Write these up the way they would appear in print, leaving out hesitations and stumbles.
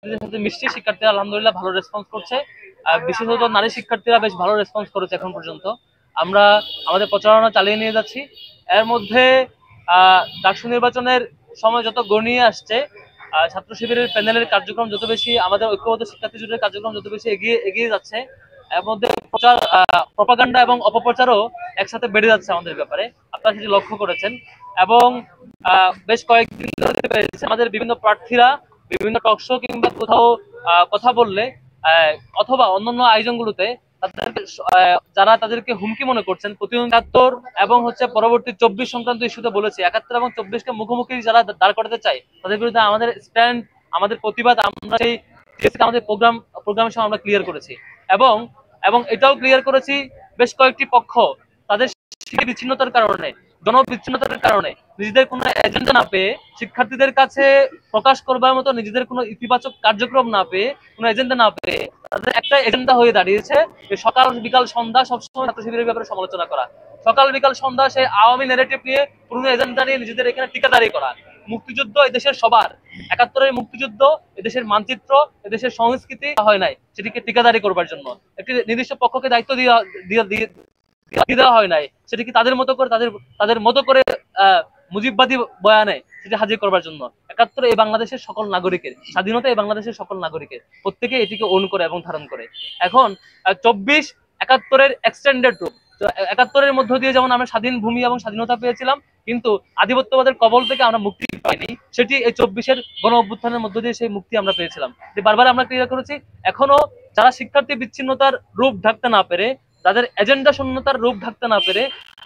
সাথে মিশছি, শিক্ষার্থীরা আলহামদুলিল্লাহ ভালো রেসপন্স করছে। বিশেষত নারী শিক্ষার্থীরা বেশ ভালো রেসপন্স করেছে এখন পর্যন্ত। আমরা আমাদের প্রচারণা চালিয়ে নিয়ে যাচ্ছি। এর মধ্যে ডাকসু নির্বাচনের সময় যত গড়িয়ে আসছে, ছাত্র শিবিরের প্যানেলের কার্যক্রম যত বেশি, আমাদের ঐক্যবদ্ধ শিক্ষার্থী জোটের কার্যক্রম যত বেশি এগিয়ে এগিয়ে যাচ্ছে, এর মধ্যে প্রচার, প্রপাগান্ডা এবং অপপ্রচারও একসাথে বেড়ে যাচ্ছে আমাদের ব্যাপারে। আপনারা সেটি লক্ষ্য করেছেন। এবং বেশ কয়েকদিন ধরে আমাদের বিভিন্ন প্রার্থীরা বিভিন্ন টক শো কিংবা কোথাও কথা বললে, অথবা অন্যান্য আয়োজনগুলোতে তাদেরকে, যারা তাদেরকে হুমকি মনে করছেন, প্রতিদ্বন্দ্বী ৭১ এবং পরবর্তী ২৪ সংক্রান্ত ইস্যুতে বলেছে ৭১ এবং ২৪কে মুখোমুখি যারা দাঁড় করাতে চায় তাদের বিরুদ্ধে আমাদের স্ট্যান্ড, আমাদের প্রতিবাদ আমরা সেই আমাদের প্রোগ্রামের সময় আমরা ক্লিয়ার করেছি। এবং এবং এটাও ক্লিয়ার করেছি, বেশ কয়েকটি পক্ষ তাদের বিচ্ছিন্নতার কারণে, জনবিচ্ছিন্নতার কারণে নিজেদের কোনো এজেন্ডা না পেয়ে, শিক্ষার্থীদের কাছে প্রকাশ করবার মতো নিজেদের কোনো ইতিবাচক কার্যক্রম না পেয়ে, কোনো এজেন্ডা না পেয়ে, তাদের একটা এজেন্ডা হয়ে দাঁড়িয়েছে যে সকাল বিকাল সন্ধ্যা সবসময় ছাত্র শিবিরের ব্যাপারে সমালোচনা করা, সকাল বিকাল সন্ধ্যা সেই আওয়ামী ন্যারেটিভ নিয়ে, পুরনো এজেন্ডা নিয়ে নিজেদের এখানে টিকাদারি করা। মুক্তিযুদ্ধ এদেশের সবার, ৭১-এর মুক্তিযুদ্ধ এদেশের মানচিত্র, এদেশের সংস্কৃতি হয় নাই সেটিকে টিকাদারি করবার জন্য। একটি নির্দিষ্ট পক্ষকে দায়িত্ব দেওয়া হয় নাই সেটিকে তাদের মতো করে, তাদের মতো করে মুজিববাদী বয়ানে সেটি হাজির করবার জন্য। ৭১ এই বাংলাদেশের সকল নাগরিকের স্বাধীনতা, এই বাংলাদেশের সকল নাগরিকের, প্রত্যেকে এটিকে ওন করে এবং ধারণ করে। এখন ২৪ ৭১-এর এক্সটেন্ডেড রূপ। ৭১-এর মধ্য দিয়ে যেমন আমরা স্বাধীন ভূমি এবং স্বাধীনতা পেয়েছিলাম, কিন্তু আধিপত্যবাদের কবল থেকে আমরা মুক্তি পাইনি, সেটি এই ২৪-এর গণ অভ্যুত্থানের মধ্য দিয়ে সেই মুক্তি আমরা পেয়েছিলাম। বারবার আমরা ক্লিয়ার করেছি, এখনো যারা শিক্ষার্থী বিচ্ছিন্নতার রূপ ঢাকতে না পেরে, তাদের এজেন্ডা শূন্যতার রূপ ঢাকতে না পেরে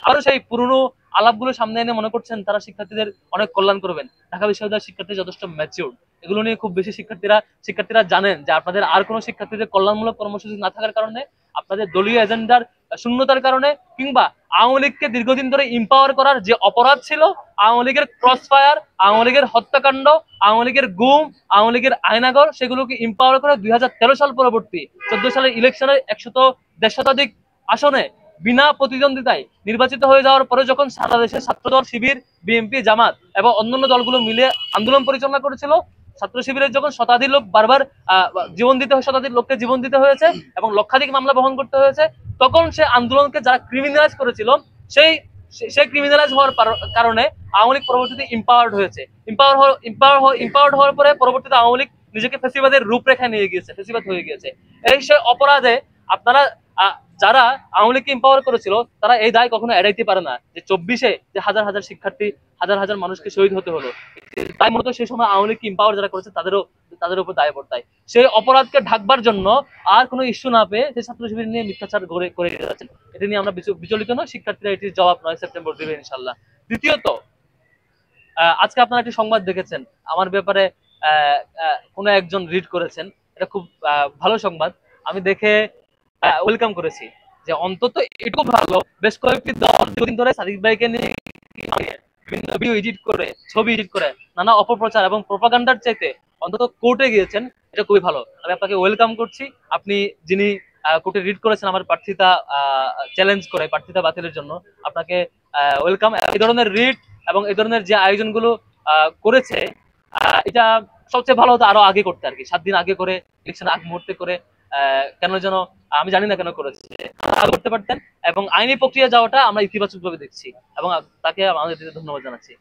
আরো সেই পুরনো আলাপগুলো সামনে এনে মনে করছেন তারা শিক্ষার্থীদের অনেক কল্যাণ করবেন। ঢাকা বিশ্ববিদ্যালয়ের শিক্ষার্থী যথেষ্ট ম্যাচিউর, এগুলো নিয়ে খুব বেশি শিক্ষার্থীরা জানেন যে আপনাদের আর কোনো শিক্ষার্থীদের কল্যাণমূলক কর্মসূচি না থাকার কারণে, আপনাদের দলীয় এজেন্ডার শূন্যতার কারণে, কিংবা আওয়ামী লীগকে দীর্ঘদিন ধরে ইম্পাওয়ার করার যে অপরাধ ছিল, আওয়ামী লীগের ক্রস ফায়ার, আওয়ামী লীগের হত্যাকাণ্ড, আওয়ামী লীগের গুম, আওয়ামী লীগের আয়নাগর, সেগুলোকে ইম্পাওয়ার করে ২০১৩ সাল পরবর্তী ১৪ সালের ইলেকশনের ১০০ শতাধিক আসনে বিনা প্রতিদ্বন্দ্বিতায় নির্বাচিত হয়ে যাওয়ার পরে, যখন সারা দেশের ছাত্রদল, শিবির, বিএনপি, জামাত এবং অন্যান্য দলগুলো মিলে আন্দোলন পরিচালনা করেছিল, ছাত্র শিবিরের যখন শতাধিক লোক বারবার শতাধিক লোককে জীবন দিতে হয়েছে এবং লক্ষাধিক মামলা বহন করতে হয়েছে, তখন সে আন্দোলনকে যারা ক্রিমিনালাইজ করেছিল, সেই সেই ক্রিমিনালাইজ হওয়ার কারণে আওয়ামী লীগ পরবর্তীতে ইম্পাওয়ার্ড হয়েছে। ইম্পাওয়ার্ড হওয়ার পরে পরবর্তীতে আওয়ামী লীগ নিজেকে ফেসিবাদের রূপরেখা নিয়ে গিয়েছে, ফেসিবাদ হয়ে গিয়েছে। এই সেই অপরাধে আপনারা, যারা আওয়ামী লীগকে ইম্পাওয়ার করেছিল, তারা এই দায় কখনো এড়াইতে পারে না যে ২৪-এ যে হাজার হাজার শিক্ষার্থী, হাজার হাজার মানুষকে শহীদ হতে হলো, তাই মূলত সেই সময় আওয়ামী লীগকে ইম্পাওয়ার যারা করেছে তাদের উপর দায় বর্তায়। সেই অপরাধকে ঢাকবার জন্য আর কোনো ইস্যু না পেয়ে সেই ছাত্র শিবির নিয়ে মিথ্যাচার করে যাচ্ছেন। এটি নিয়ে আমরা বিচলিত নয়, শিক্ষার্থীরা এটির জবাব ৯ সেপ্টেম্বর দেবে ইনশাল্লাহ। দ্বিতীয়ত, আজকে আপনারা একটি সংবাদ দেখেছেন আমার ব্যাপারে, কোনো একজন রিড করেছেন, এটা খুব ভালো সংবাদ। আমি দেখে ওয়েলকাম করেছি যে অন্তত এটুকু ভালো, বেশ কয়েকটি দল দুদিন ধরে সাদিক ভাইকে নিয়ে বিভিন্ন ভিডিও এডিট করে, ছবি এডিট করে, নানা অপপ্রচার এবং প্রপাগান্ডার চাইতে অন্তত কোর্টে গিয়েছেন, এটা খুবই ভালো। আমি আপনাকে ওয়েলকাম করছি। আপনি যিনি কোর্টে রিড করেছেন আমার প্রার্থিতা চ্যালেঞ্জ করে প্রার্থিতা বাতিলের জন্য, আপনাকে ওয়েলকাম। এই ধরনের রিড এবং এই ধরনের যে আয়োজনগুলো করেছে, এটা সবচেয়ে ভালো হতো আরো আগে করতে আর কি, ৭ দিন আগে করে, ইলেকশন আগ মুহূর্তে করে। কেন যেন আমি জানি না কেন করেছে, করতে পারতেন। এবং আইনি প্রক্রিয়া যাওয়াটা আমরা ইতিবাচক ভাবে দেখছি এবং তাকে আমাদের ধন্যবাদ জানাচ্ছি।